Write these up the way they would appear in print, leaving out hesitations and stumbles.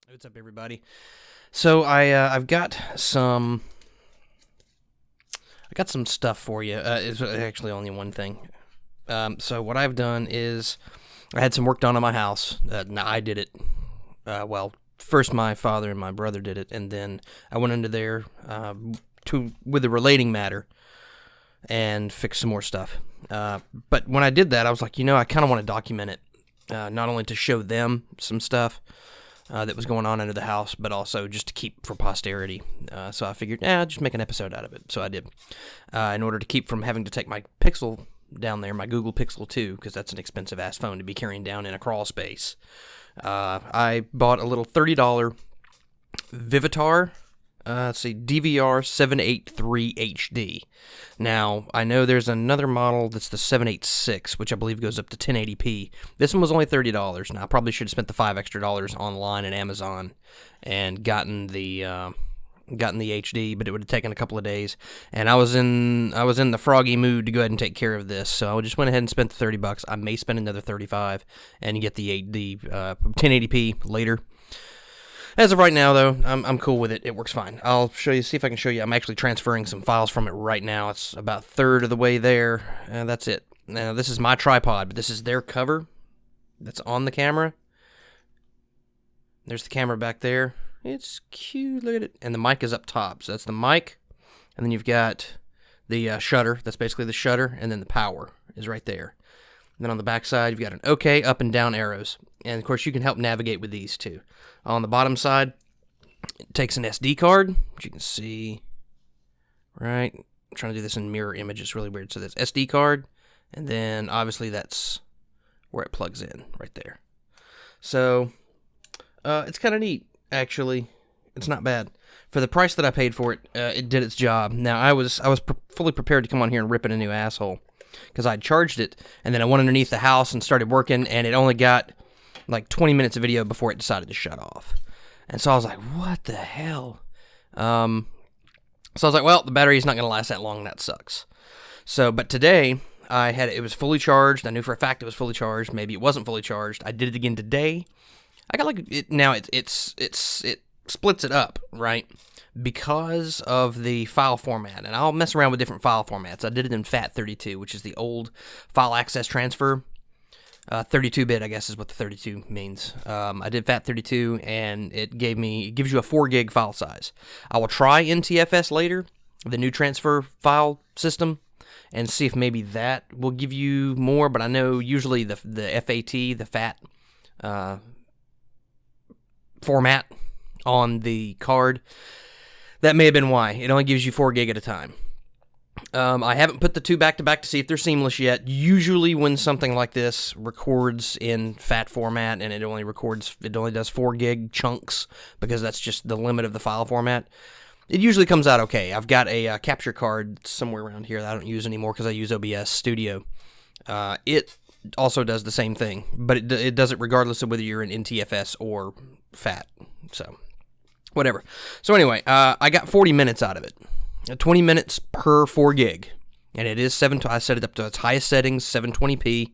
What's up, everybody? So I've got some stuff for you. It's actually only one thing. So what I've done is I had some work done on my house. Now I did it. Well, first my father and my brother did it, and then I went into there with a relating matter and fixed some more stuff. But when I did that, I was like, I kind of want to document it, not only to show them some stuff that was going on under the house, but also just to keep for posterity. So I figured, I'll just make an episode out of it. So I did. In order to keep from having to take my Pixel down there, my Google Pixel 2, because that's an expensive-ass phone to be carrying down in a crawl space, I bought a little $30 Vivitar DVR 783 HD. Now, I know there's another model that's the 786, which I believe goes up to 1080p. This one was only $30. Now, I probably should have spent the $5 extra online at Amazon and gotten the HD, but it would have taken a couple of days. And I was in the froggy mood to go ahead and take care of this, so I just went ahead and spent the $30. I may spend another $35 and get the 1080p later. As of right now, though, I'm cool with it. It works fine. I'll see if I can show you. I'm actually transferring some files from it right now. It's about a third of the way there, and that's it. Now, this is my tripod, but this is their cover that's on the camera. There's the camera back there. It's cute. Look at it. And the mic is up top. So that's the mic, and then you've got the shutter. That's basically the shutter, and then the power is right there. And then on the back side, you've got an OK, up and down arrows. And, of course, you can help navigate with these, too. On the bottom side, it takes an SD card, which you can see, right? I'm trying to do this in mirror image. It's really weird. So that's SD card, and then, obviously, that's where it plugs in, right there. So, it's kind of neat, actually. It's not bad. For the price that I paid for it, it did its job. Now, I was fully prepared to come on here and rip it a new asshole, because I'd charged it, and then I went underneath the house and started working, and it only got like 20 minutes of video before it decided to shut off. And so I was like, what the hell? So I was like, well, the battery's not going to last that long. That sucks. So, but today, it was fully charged. I knew for a fact it was fully charged. Maybe it wasn't fully charged. I did it again today. I got now it splits it up, right? Because of the file format. And I'll mess around with different file formats. I did it in FAT32, which is the old file access transfer. 32-bit, I guess, is what the 32 means. I did FAT32, and it gives you a 4 gig file size. I will try NTFS later, the new transfer file system, and see if maybe that will give you more. But I know usually the FAT, the FAT format on the card, that may have been why. It only gives you 4 gig at a time. I haven't put the two back to back to see if they're seamless yet. Usually when something like this records in FAT format and it only does 4 gig chunks, because that's just the limit of the file format, it usually comes out okay. I've got a capture card somewhere around here that I don't use anymore because I use OBS Studio. It also does the same thing, but it does it regardless of whether you're in NTFS or FAT. So, whatever. So anyway, I got 40 minutes out of it. 20 minutes per 4 gig, and it is I set it up to its highest settings, 720p.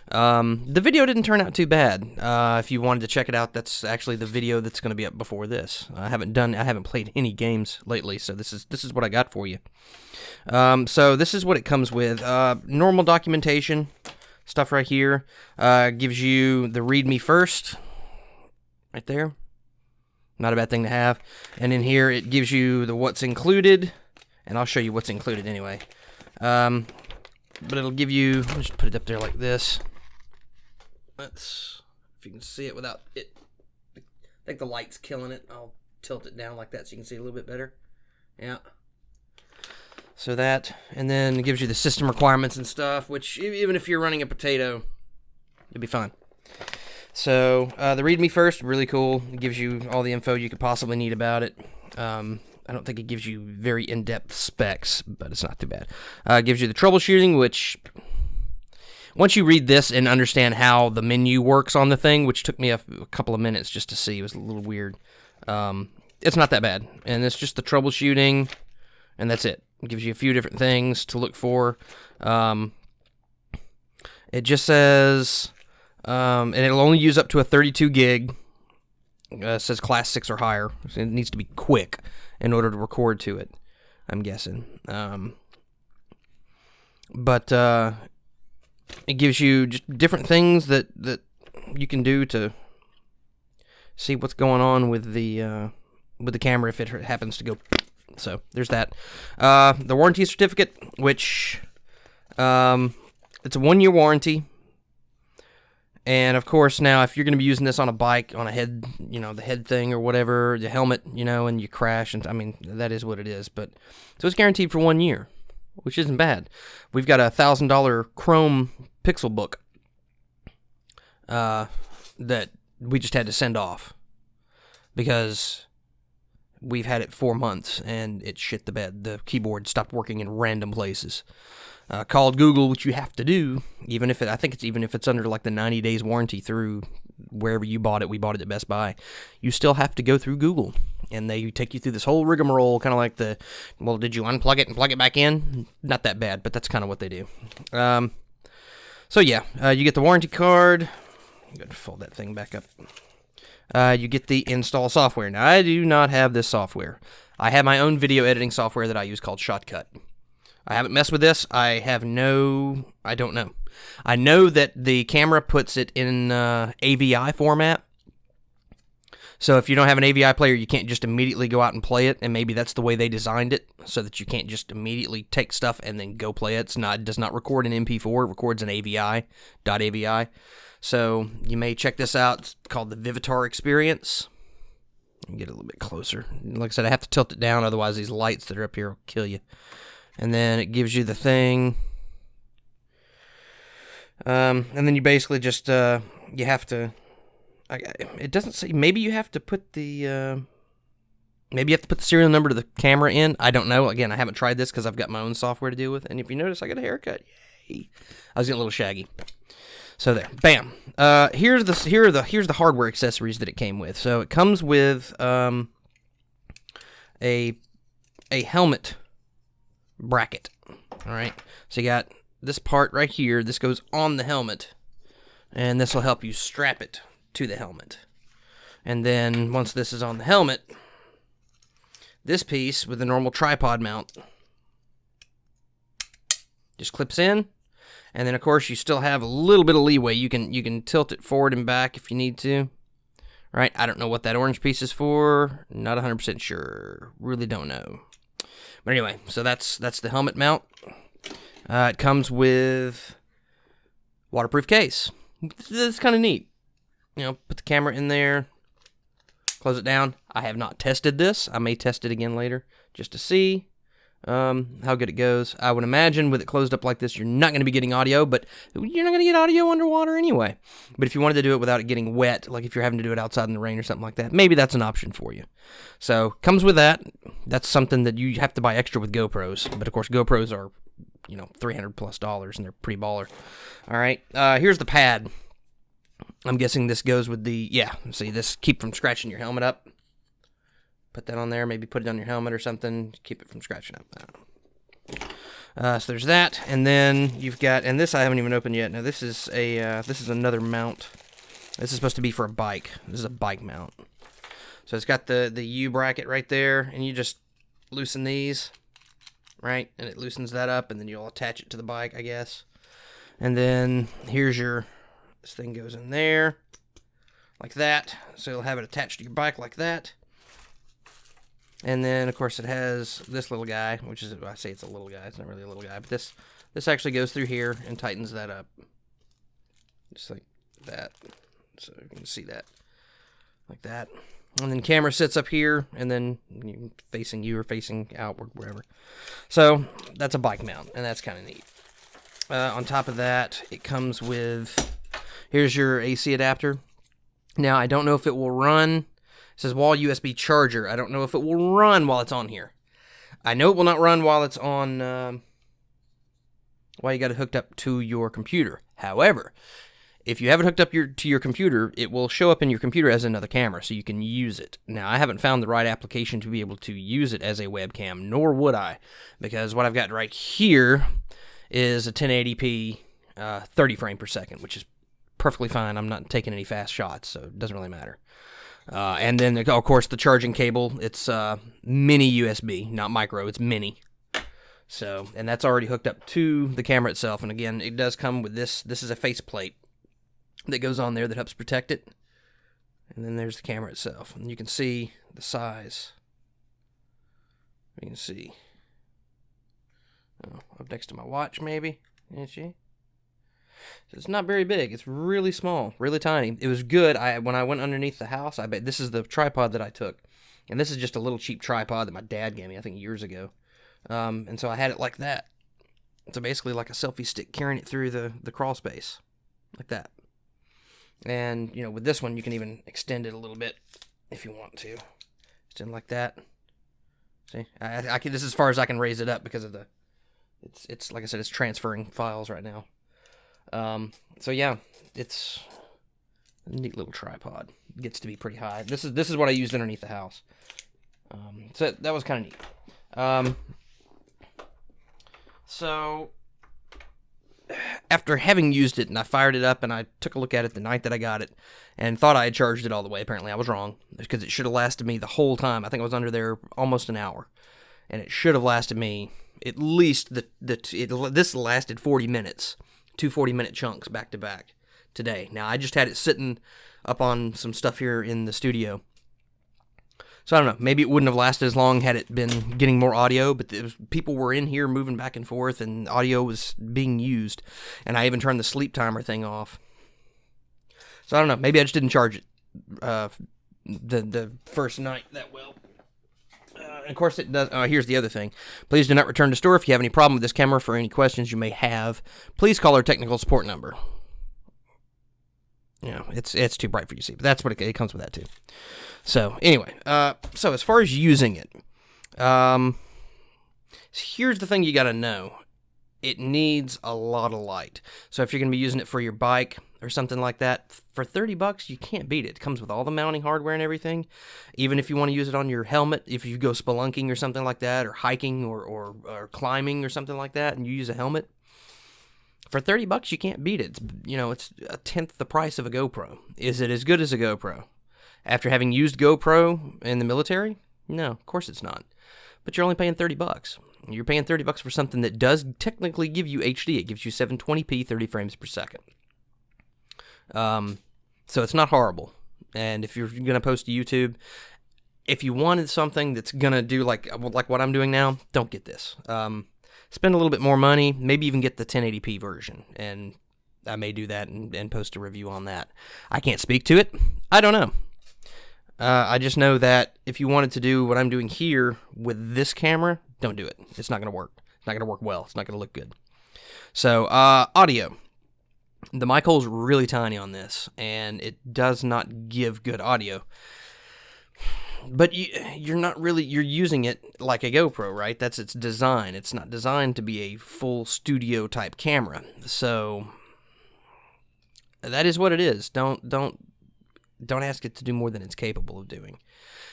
The video didn't turn out too bad. If you wanted to check it out, that's actually the video that's going to be up before this. I haven't played any games lately, so this is what I got for you. So this is what it comes with. Normal documentation stuff right here. Gives you the README first, right there. Not a bad thing to have. And in here, it gives you the what's included. And I'll show you what's included anyway. But it'll give you, let me just put it up there like this. If you can see it without it. I think the light's killing it. I'll tilt it down like that so you can see it a little bit better. Yeah. So that, and then it gives you the system requirements and stuff, which even if you're running a potato, you'll be fine. So, the README first, really cool. It gives you all the info you could possibly need about it. I don't think it gives you very in-depth specs, but it's not too bad. It gives you the troubleshooting, which, once you read this and understand how the menu works on the thing, which took me a couple of minutes just to see, it was a little weird. It's not that bad. And it's just the troubleshooting, and that's it. It gives you a few different things to look for. It just says, and it'll only use up to a 32 gig. says class 6 or higher. So it needs to be quick in order to record to it, I'm guessing. But it gives you just different things that you can do to see what's going on with the camera if it happens to go. So there's that. The warranty certificate, which it's a 1-year warranty. And of course, now if you're going to be using this on a bike, on a head, the head thing or whatever, the helmet, and you crash, and I mean, that is what it is. But so it's guaranteed for 1 year, which isn't bad. We've got a $1,000 Chrome Pixel book that we just had to send off because we've had it 4 months and it shit the bed. The keyboard stopped working in random places. Called Google, which you have to do, even if it's under like the 90 days warranty through wherever you bought it. We bought it at Best Buy. You still have to go through Google, and they take you through this whole rigmarole, kind of like did you unplug it and plug it back in? Not that bad, but that's kind of what they do. So yeah, you get the warranty card. I'm going to fold that thing back up. You get the install software. Now, I do not have this software. I have my own video editing software that I use called Shotcut. I haven't messed with this. I don't know. I know that the camera puts it in AVI format. So if you don't have an AVI player, you can't just immediately go out and play it, and maybe that's the way they designed it, so that you can't just immediately take stuff and then go play it. It does not record in MP4. It records in AVI. So you may check this out. It's called the Vivitar Experience. Get a little bit closer. Like I said, I have to tilt it down, otherwise these lights that are up here will kill you. And then it gives you the thing. And then you basically just, you have to, it doesn't say, maybe you have to put the serial number to the camera in. I don't know. Again, I haven't tried this because I've got my own software to deal with. And if you notice, I got a haircut. Yay. I was getting a little shaggy. So there, bam. Here's the hardware accessories that it came with. So it comes with, a helmet bracket. All right, so you got this part right here. This goes on the helmet, and this will help you strap it to the helmet. And then once this is on the helmet, this piece with the normal tripod mount just clips in. And then of course you still have a little bit of leeway. You can tilt it forward and back if you need to. Right? I don't know what that orange piece is for. Not 100% sure. Really don't know. But anyway, so that's the helmet mount. It comes with waterproof case. That's kind of neat. Put the camera in there, close it down. I have not tested this. I may test it again later just to see how good it goes. I would imagine with it closed up like this, you're not going to be getting audio, but you're not going to get audio underwater anyway. But if you wanted to do it without it getting wet, like if you're having to do it outside in the rain or something like that, maybe that's an option for you. So, comes with that. That's something that you have to buy extra with GoPros. But of course, GoPros are, $300+ and they're pretty baller. All right, here's the pad. I'm guessing this goes with see, this keep from scratching your helmet up. Put that on there, maybe put it on your helmet or something, keep it from scratching up. So there's that, and then you've got, and this I haven't even opened yet. Now this is another mount. This is supposed to be for a bike. This is a bike mount. So it's got the U bracket right there, and you just loosen these, right? And it loosens that up, and then you'll attach it to the bike, I guess. And then here's this thing goes in there, like that. So you'll have it attached to your bike like that. And then, of course, it has this little guy, which is, I say it's a little guy. It's not really a little guy, but this actually goes through here and tightens that up. Just like that. So you can see that. Like that. And then camera sits up here, and then facing you or facing outward, wherever. So that's a bike mount, and that's kind of neat. On top of that, it comes with, here's your AC adapter. Now, I don't know if it will run. It says wall USB charger. I don't know if it will run while it's on here. I know it will not run while it's on, while you got it hooked up to your computer. However, if you have it hooked up to your computer, it will show up in your computer as another camera, so you can use it. Now, I haven't found the right application to be able to use it as a webcam, nor would I, because what I've got right here is a 1080p 30 frame per second, which is perfectly fine. I'm not taking any fast shots, so it doesn't really matter. And then, of course, the charging cable. It's mini USB, not micro. It's mini. So, and that's already hooked up to the camera itself. And again, it does come with this. This is a faceplate that goes on there that helps protect it. And then there's the camera itself. And you can see the size. You can see. Oh, up next to my watch, maybe. Can you? So it's not very big. It's really small, really tiny. It was good. When I went underneath the house, I bet this is the tripod that I took. And this is just a little cheap tripod that my dad gave me, I think, years ago. And so I had it like that. So basically like a selfie stick carrying it through the crawl space. Like that. And, you know, with this one, you can even extend it a little bit if you want to. Extend like that. See? I can, this is as far as I can raise it up because of the... It's like I said, it's transferring files right now. So yeah, it's a neat little tripod. It gets to be pretty high. This is what I used underneath the house. So that was kind of neat. So after having used it, and I fired it up, and I took a look at it the night that I got it, and thought I had charged it all the way. Apparently, I was wrong, because it should have lasted me the whole time. I think I was under there almost an hour, and it should have lasted me at least this lasted 40 minutes, 2 40-minute chunks back to back today. Now, I just had it sitting up on some stuff here in the studio. So I don't know, maybe it wouldn't have lasted as long had it been getting more audio, but people were in here moving back and forth, and audio was being used, and I even turned the sleep timer thing off. So I don't know, maybe I just didn't charge it the first night that well. And of course it does. Here's the other thing. Please do not return to store if you have any problem with this camera. For any questions you may have, please call our technical support number. You know, it's too bright for you to see, but that's what it comes with that too. So anyway, so as far as using it, here's the thing you got to know. It needs a lot of light. So if you're going to be using it for your bike or something like that, for $30, you can't beat it. It comes with all the mounting hardware and everything. Even if you want to use it on your helmet, if you go spelunking or something like that, or hiking or climbing or something like that, and you use a helmet, for $30, you can't beat it. It's a tenth the price of a GoPro. Is it as good as a GoPro? After having used GoPro in the military? No, of course it's not. But you're only paying $30. You're paying $30 for something that does technically give you HD. It gives you 720p, 30 frames per second. So it's not horrible. And if you're going to post to YouTube, if you wanted something that's going to do like what I'm doing now, don't get this. Spend a little bit more money, maybe even get the 1080p version. And I may do that and post a review on that. I can't speak to it. I don't know. I just know that if you wanted to do what I'm doing here with this camera, don't do it. It's not going to work. It's not going to work well. It's not going to look good. So, audio. The mic hole is really tiny on this, and it does not give good audio. But you're using it like a GoPro, right? That's its design. It's not designed to be a full studio type camera. So, that is what it is. Don't ask it to do more than it's capable of doing.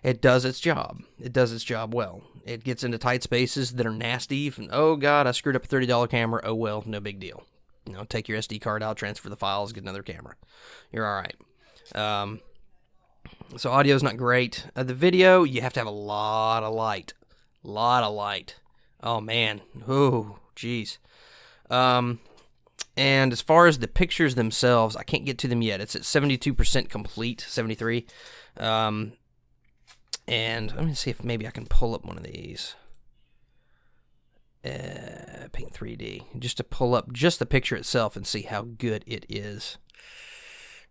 It does its job. It does its job well. It gets into tight spaces that are nasty. Oh, God, I screwed up a $30 camera. Oh, well, no big deal. Take your SD card out, transfer the files, get another camera. You're all right. So audio's not great. The video, you have to have a lot of light. Oh, man. Oh, jeez. And as far as the pictures themselves, I can't get to them yet. It's at 72% complete, 73. And let me see if maybe I can pull up one of these. Paint 3D. Just to pull up just the picture itself and see how good it is.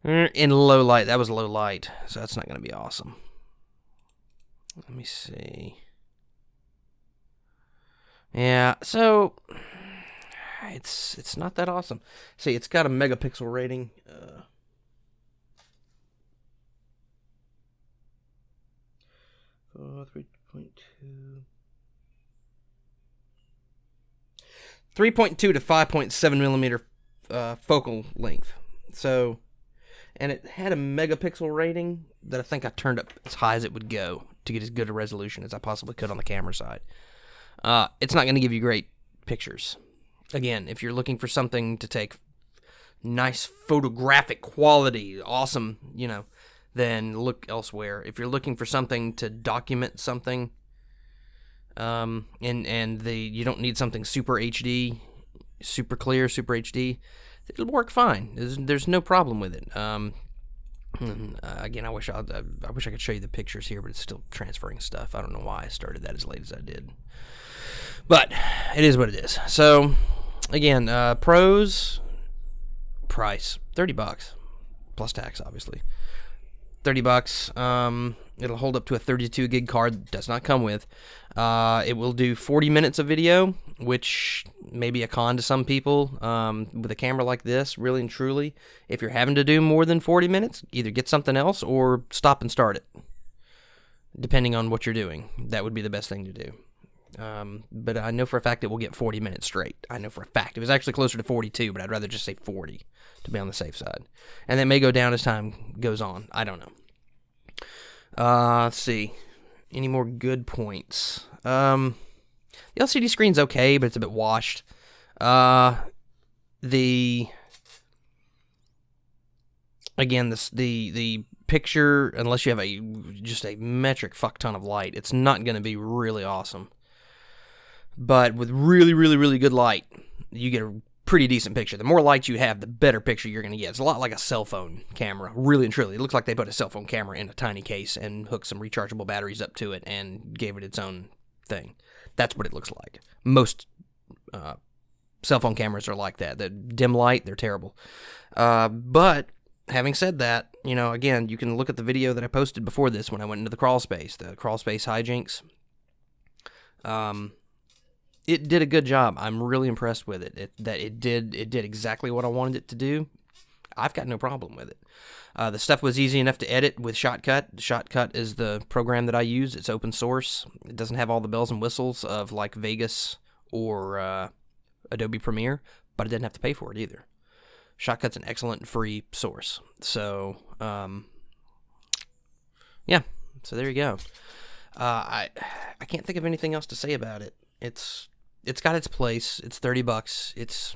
In low light. That was low light, so that's not going to be awesome. Let me see. Yeah, so it's not that awesome. See, it's got a megapixel rating. 3.2. 3.2 to 5.7 millimeter focal length. So, and it had a megapixel rating that I think I turned up as high as it would go to get as good a resolution as I possibly could on the camera side. It's not going to give you great pictures. Again, if you're looking for something to take nice photographic quality, awesome, then look elsewhere. If you're looking for something to document something, you don't need something super HD, super clear, super HD, it'll work fine. There's no problem with it. Again, I wish I could show you the pictures here, but it's still transferring stuff. I don't know why I started that as late as I did, but it is what it is. So again, pros, price $30 plus tax, obviously. $30. It'll hold up to a 32 gig card. Does not come with. It will do 40 minutes of video, which may be a con to some people. With a camera like this, really and truly, if you're having to do more than 40 minutes, either get something else or stop and start it. Depending on what you're doing, that would be the best thing to do. But I know for a fact it will get 40 minutes straight. I know for a fact. It was actually closer to 42, but I'd rather just say 40 to be on the safe side. And that may go down as time goes on. I don't know. Let's see. Any more good points? The LCD screen's okay, but it's a bit washed. The picture, unless you have just a metric fuck ton of light, it's not going to be really awesome. But with really, really, really good light, you get a pretty decent picture. The more light you have, the better picture you're going to get. It's a lot like a cell phone camera, really and truly. It looks like they put a cell phone camera in a tiny case and hooked some rechargeable batteries up to it and gave it its own thing. That's what it looks like. Most cell phone cameras are like that. The dim light, they're terrible. But having said that, again, you can look at the video that I posted before this when I went into the crawlspace, hijinks. It did a good job. I'm really impressed with it. It did exactly what I wanted it to do. I've got no problem with it. The stuff was easy enough to edit with Shotcut. Shotcut is the program that I use. It's open source. It doesn't have all the bells and whistles of like Vegas or Adobe Premiere, but I didn't have to pay for it either. Shotcut's an excellent free source. So, yeah. So there you go. I can't think of anything else to say about it. It's got its place. It's $30.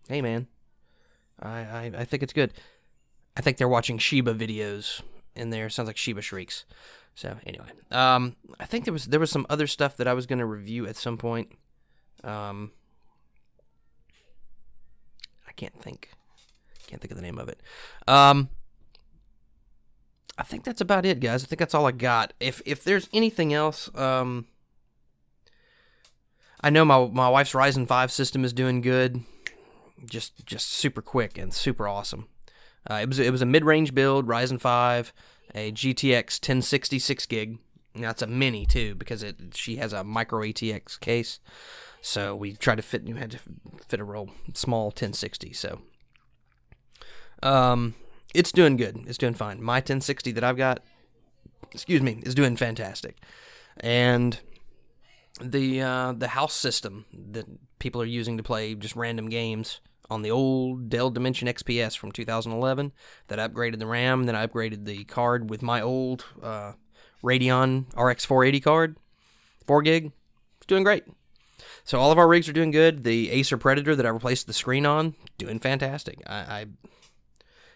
Hey man, I think it's good. I think they're watching Shiba videos in there. Sounds like Shiba shrieks. So anyway, I think there was some other stuff that I was going to review at some point. I can't think of the name of it. I think that's about it, guys. I think that's all I got. If there's anything else, I know my wife's Ryzen 5 system is doing good, just super quick and super awesome. It was a mid-range build, Ryzen 5, a GTX 1060 6 gig. Now it's a mini too because she has a micro ATX case, so we tried to had to fit a real small 1060. So, it's doing good. It's doing fine. My 1060 that I've got, is doing fantastic, and the house system that people are using to play just random games on the old Dell Dimension XPS from 2011 that upgraded the RAM, then I upgraded the card with my old Radeon RX 480 card, 4 gig. It's doing great. So all of our rigs are doing good. The Acer Predator that I replaced the screen on, doing fantastic.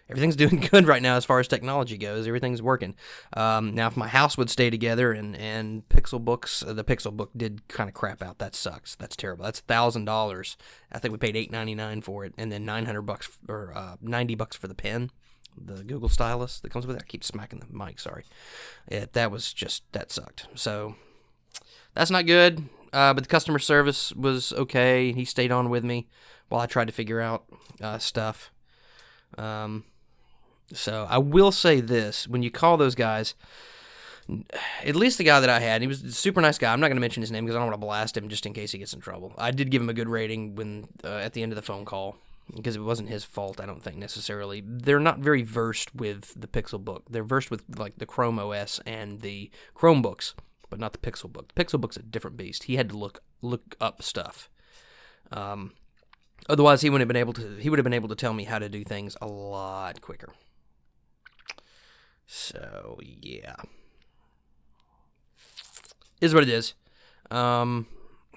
Everything's doing good right now as far as technology goes. Everything's working. Now, if my house would stay together and Pixelbooks, the Pixelbook did kind of crap out. That sucks. That's terrible. That's $1,000. I think we paid $899 for it, and then $900 or $90 for the pen, the Google stylus that comes with it. I keep smacking the mic. Sorry. That sucked. So that's not good. But the customer service was okay. He stayed on with me while I tried to figure out stuff. So I will say this, when you call those guys, at least the guy that I had, he was a super nice guy. I'm not going to mention his name because I don't want to blast him just in case he gets in trouble. I did give him a good rating when at the end of the phone call because it wasn't his fault, I don't think, necessarily. They're not very versed with the Pixelbook. They're versed with like the Chrome OS and the Chromebooks, but not the Pixelbook. The Pixelbook's a different beast. He had to look up stuff. Otherwise, he would have been able to tell me how to do things a lot quicker. So yeah, is what it is.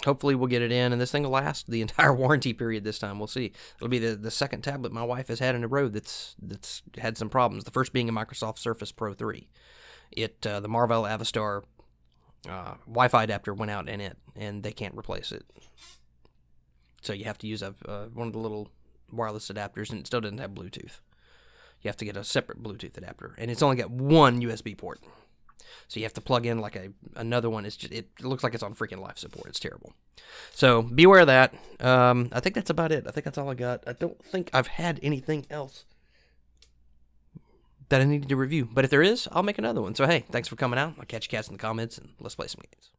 hopefully we'll get it in, and this thing will last the entire warranty period this time. We'll see. It'll be the second tablet my wife has had in a row that's had some problems. The first being a Microsoft Surface Pro 3. The Marvell Avastar Wi-Fi adapter went out in it, and they can't replace it. So you have to use one of the little wireless adapters, and it still doesn't have Bluetooth. You have to get a separate Bluetooth adapter, and it's only got one USB port. So you have to plug in like another one. It looks like it's on freaking life support. It's terrible. So beware of that. I think that's about it. I think that's all I got. I don't think I've had anything else that I needed to review. But if there is, I'll make another one. So hey, thanks for coming out. I'll catch you cats in the comments, and let's play some games.